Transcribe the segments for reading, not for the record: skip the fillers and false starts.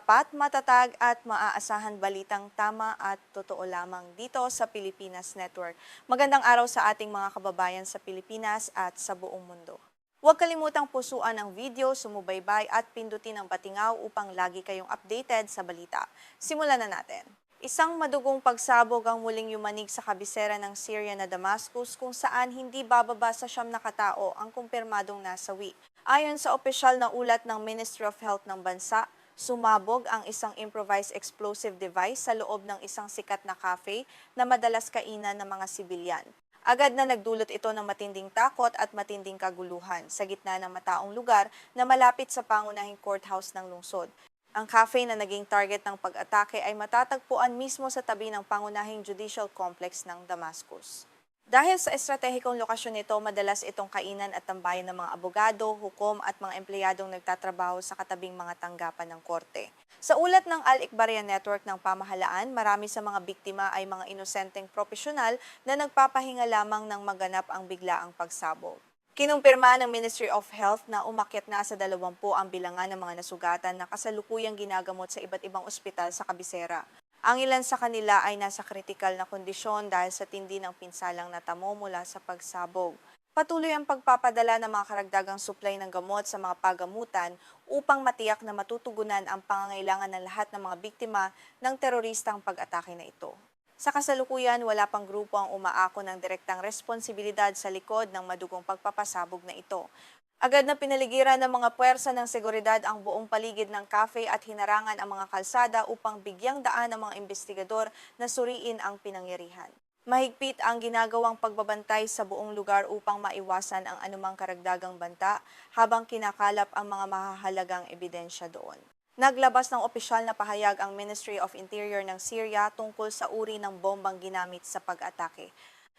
tapat, matatag at maaasahan balitang tama at totoo lamang dito sa Pilipinas Network. Magandang araw sa ating mga kababayan sa Pilipinas at sa buong mundo. Huwag kalimutang pusuan ang video, sumubaybay at pindutin ang patingaw upang lagi kayong updated sa balita. Simulan na natin. Isang madugong pagsabog ang muling yumanig sa kabisera ng Syria na Damascus kung saan hindi bababa sa 9 na katao ang kumpirmadong nasawi. Ayon sa opisyal na ulat ng Ministry of Health ng bansa, sumabog ang isang improvised explosive device sa loob ng isang sikat na cafe na madalas kainan ng mga sibilyan. Agad na nagdulot ito ng matinding takot at matinding kaguluhan sa gitna ng mataong lugar na malapit sa pangunahing courthouse ng lungsod. Ang cafe na naging target ng pag-atake ay matatagpuan mismo sa tabi ng pangunahing judicial complex ng Damascus. Dahil sa estratehikong lokasyon nito, madalas itong kainan at tambayan ng mga abogado, hukom at mga empleyadong nagtatrabaho sa katabing mga tanggapan ng korte. Sa ulat ng Al-Ikbarya Network ng pamahalaan, marami sa mga biktima ay mga inosenteng propesyonal na nagpapahinga lamang ng maganap ang biglaang pagsabog. Kinumpirma ng Ministry of Health na umakyat na sa 20 ang bilangan ng mga nasugatan na kasalukuyang ginagamot sa iba't ibang ospital sa kabisera. Ang ilan sa kanila ay nasa kritikal na kondisyon dahil sa tindi ng pinsalang natamo mula sa pagsabog. Patuloy ang pagpapadala ng mga karagdagang supply ng gamot sa mga pagamutan upang matiyak na matutugunan ang pangangailangan ng lahat ng mga biktima ng teroristang pag-atake na ito. Sa kasalukuyan, wala pang grupo ang umaako ng direktang responsibilidad sa likod ng madugong pagpapasabog na ito. Agad na pinaligiran ng mga puwersa ng seguridad ang buong paligid ng cafe at hinarangan ang mga kalsada upang bigyang daan ang mga investigador na suriin ang pinangyarihan. Mahigpit ang ginagawang pagbabantay sa buong lugar upang maiwasan ang anumang karagdagang banta habang kinakalap ang mga mahahalagang ebidensya doon. Naglabas ng opisyal na pahayag ang Ministry of Interior ng Syria tungkol sa uri ng bombang ginamit sa pag-atake.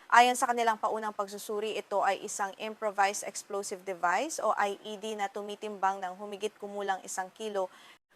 Ayon sa kanilang paunang pagsusuri, ito ay isang improvised explosive device o IED na tumitimbang ng humigit kumulang 1 kilo.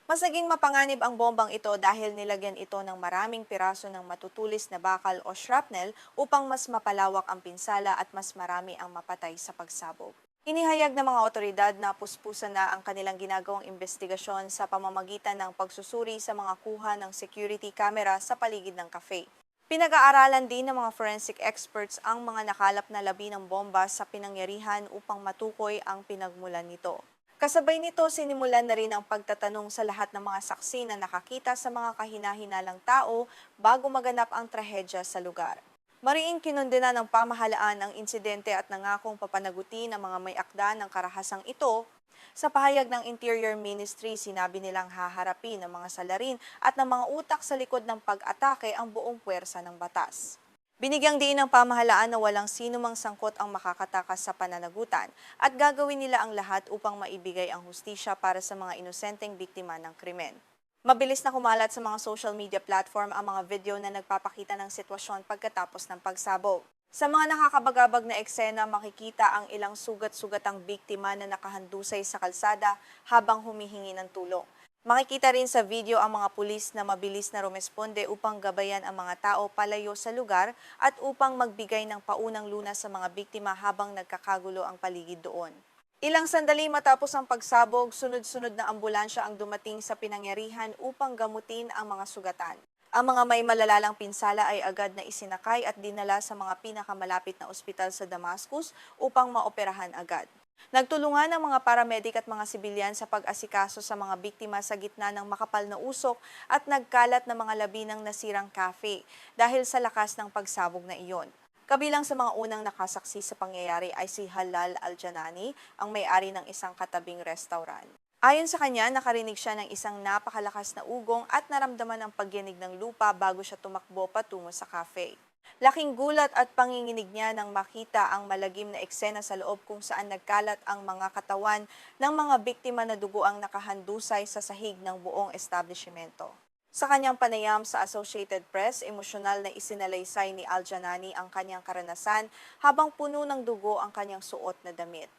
Mas naging mapanganib ang bombang ito dahil nilagyan ito ng maraming piraso ng matutulis na bakal o shrapnel upang mas mapalawak ang pinsala at mas marami ang mapatay sa pagsabog. Inihayag ng mga otoridad na puspusan na ang kanilang ginagawang investigasyon sa pamamagitan ng pagsusuri sa mga kuha ng security camera sa paligid ng cafe. Pinag-aaralan din ng mga forensic experts ang mga nakalap na labi ng bomba sa pinangyarihan upang matukoy ang pinagmulan nito. Kasabay nito, sinimulan na rin ang pagtatanong sa lahat ng mga saksi na nakakita sa mga kahina-hinalang tao bago maganap ang trahedya sa lugar. Mariing kinundena ng pamahalaan ang insidente at nangakong papanagutin ang mga may akda ng karahasang ito. Sa pahayag ng Interior Ministry, sinabi nilang haharapin ng mga salarin at ng mga utak sa likod ng pag-atake ang buong puwersa ng batas. Binigyang diin ng pamahalaan na walang sinumang sangkot ang makakatakas sa pananagutan at gagawin nila ang lahat upang maibigay ang hustisya para sa mga inosenteng biktima ng krimen. Mabilis na kumalat sa mga social media platform ang mga video na nagpapakita ng sitwasyon pagkatapos ng pagsabog. Sa mga nakakabagabag na eksena, makikita ang ilang sugat-sugatang biktima na nakahandusay sa kalsada habang humihingi ng tulong. Makikita rin sa video ang mga pulis na mabilis na rumesponde upang gabayan ang mga tao palayo sa lugar at upang magbigay ng paunang lunas sa mga biktima habang nagkakagulo ang paligid doon. Ilang sandali matapos ang pagsabog, sunod-sunod na ambulansya ang dumating sa pinangyarihan upang gamutin ang mga sugatan. Ang mga may malalalang pinsala ay agad na isinakay at dinala sa mga pinakamalapit na ospital sa Damascus upang maoperahan agad. Nagtulungan ang mga paramedic at mga sibilyan sa pag-asikaso sa mga biktima sa gitna ng makapal na usok at nagkalat na mga labi ng nasirang cafe dahil sa lakas ng pagsabog na iyon. Kabilang sa mga unang nakasaksi sa pangyayari ay si Halal Al-Janani, ang may-ari ng isang katabing restaurant. Ayon sa kanya, nakarinig siya ng isang napakalakas na ugong at naramdaman ang pagyanig ng lupa bago siya tumakbo patungo sa cafe. Laking gulat at panginginig niya nang makita ang malagim na eksena sa loob kung saan nagkalat ang mga katawan ng mga biktima na dugo ang nakahandusay sa sahig ng buong establishmento. Sa kanyang panayam sa Associated Press, emosyonal na isinalaysay ni Al-Janani ang kanyang karanasan habang puno ng dugo ang kanyang suot na damit.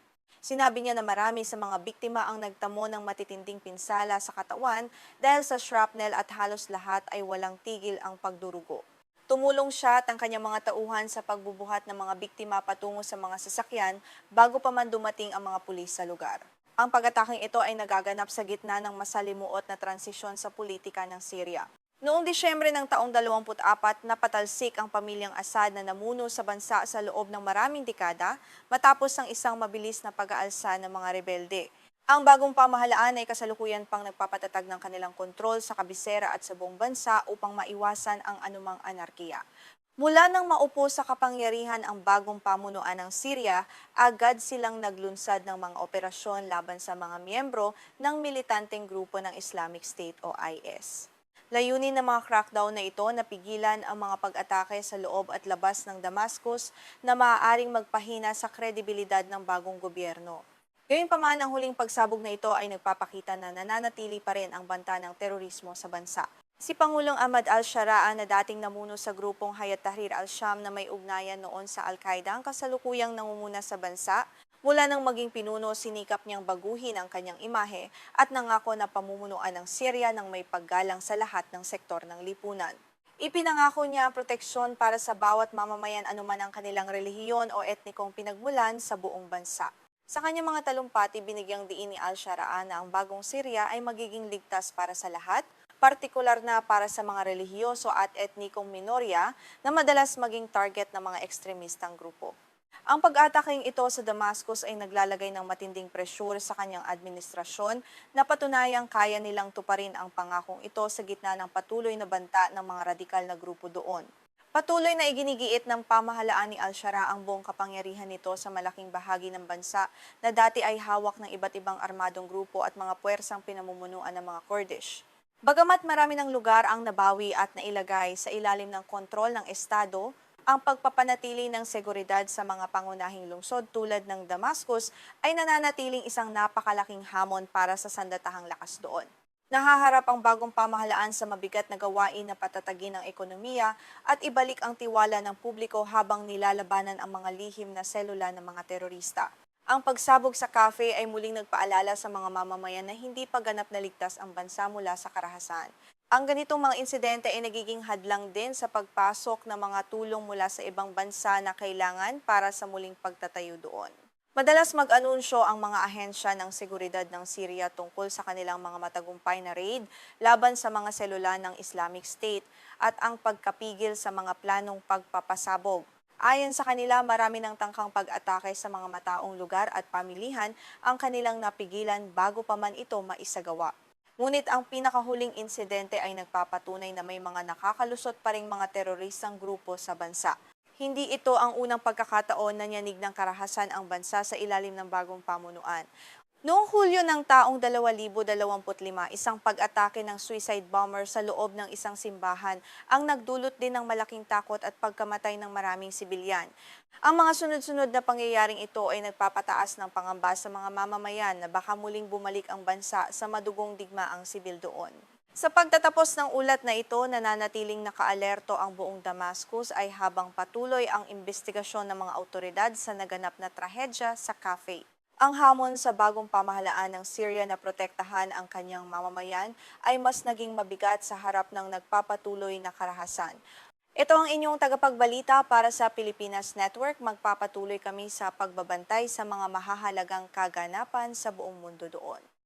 Sinabi niya na marami sa mga biktima ang nagtamo ng matitinding pinsala sa katawan dahil sa shrapnel at halos lahat ay walang tigil ang pagdurugo. Tumulong siya at ang kanyang mga tauhan sa pagbubuhat ng mga biktima patungo sa mga sasakyan bago pa man dumating ang mga pulis sa lugar. Ang pag-ataking ito ay nagaganap sa gitna ng masalimuot na transisyon sa politika ng Syria. Noong Disyembre ng taong 24, napatalsik ang pamilyang Assad na namuno sa bansa sa loob ng maraming dekada matapos ang isang mabilis na pag-aalsa ng mga rebelde. Ang bagong pamahalaan ay kasalukuyan pang nagpapatatag ng kanilang kontrol sa kabisera at sa buong bansa upang maiwasan ang anumang anarkiya. Mula nang maupo sa kapangyarihan ang bagong pamunuan ng Syria, agad silang naglunsad ng mga operasyon laban sa mga miyembro ng militanteng grupo ng Islamic State o IS. Layunin ng mga crackdown na ito na pigilan ang mga pag-atake sa loob at labas ng Damascus na maaaring magpahina sa kredibilidad ng bagong gobyerno. Gayunpaman, ang huling pagsabog na ito ay nagpapakita na nananatili pa rin ang banta ng terorismo sa bansa. Si Pangulong Ahmad al-Sharaa na dating namuno sa grupong Hayat Tahrir al-Sham na may ugnayan noon sa Al-Qaeda ang kasalukuyang nangunguna sa bansa, mula nang maging pinuno sinikap niyang baguhin ang kanyang imahe at nangako na pamumunuan ng Syria ng may paggalang sa lahat ng sektor ng lipunan. Ipinangako niya ang proteksyon para sa bawat mamamayan anuman ang kanilang relihiyon o etnikong pinagmulan sa buong bansa. Sa kanyang mga talumpati, binigyang diin ni al-Sharaa na ang bagong Syria ay magiging ligtas para sa lahat, partikular na para sa mga relihiyoso at etnikong minorya na madalas maging target ng mga ekstremistang grupo. Ang pag-ataking ito sa Damascus ay naglalagay ng matinding presyur sa kanyang administrasyon na patunayang kaya nilang tuparin ang pangakong ito sa gitna ng patuloy na banta ng mga radikal na grupo doon. Patuloy na iginigiit ng pamahalaan ni al-Sharaa ang buong kapangyarihan nito sa malaking bahagi ng bansa na dati ay hawak ng iba't ibang armadong grupo at mga puwersang pinamumunuan ng mga Kurdish. Bagamat marami ng lugar ang nabawi at nailagay sa ilalim ng kontrol ng Estado, ang pagpapanatili ng seguridad sa mga pangunahing lungsod tulad ng Damascus ay nananatiling isang napakalaking hamon para sa sandatahang lakas doon. Nahaharap ang bagong pamahalaan sa mabigat na gawain na patatagin ang ekonomiya at ibalik ang tiwala ng publiko habang nilalabanan ang mga lihim na selula ng mga terorista. Ang pagsabog sa cafe ay muling nagpaalala sa mga mamamayan na hindi pa ganap na ligtas ang bansa mula sa karahasan. Ang ganitong mga insidente ay nagiging hadlang din sa pagpasok ng mga tulong mula sa ibang bansa na kailangan para sa muling pagtatayo doon. Madalas mag-anunsyo ang mga ahensya ng seguridad ng Syria tungkol sa kanilang mga matagumpay na raid laban sa mga selula ng Islamic State at ang pagkapigil sa mga planong pagpapasabog. Ayon sa kanila, marami ng tangkang pag-atake sa mga mataong lugar at pamilihan ang kanilang napigilan bago pa man ito maisagawa. Ngunit ang pinakahuling insidente ay nagpapatunay na may mga nakakalusot pa ring mga teroristang grupo sa bansa. Hindi ito ang unang pagkakataon na nyanig ng karahasan ang bansa sa ilalim ng bagong pamunuan. Noong Hulyo ng taong 2025, isang pag-atake ng suicide bomber sa loob ng isang simbahan ang nagdulot din ng malaking takot at pagkamatay ng maraming sibilyan. Ang mga sunod-sunod na pangyayaring ito ay nagpapataas ng pangamba sa mga mamamayan na baka muling bumalik ang bansa sa madugong digmaang sibil doon. Sa pagtatapos ng ulat na ito, nananatiling nakaalerto ang buong Damascus ay habang patuloy ang investigasyon ng mga awtoridad sa naganap na trahedya sa cafe. Ang hamon sa bagong pamahalaan ng Syria na protektahan ang kanyang mamamayan ay mas naging mabigat sa harap ng nagpapatuloy na karahasan. Ito ang inyong tagapagbalita para sa Pilipinas Network. Magpapatuloy kami sa pagbabantay sa mga mahahalagang kaganapan sa buong mundo doon.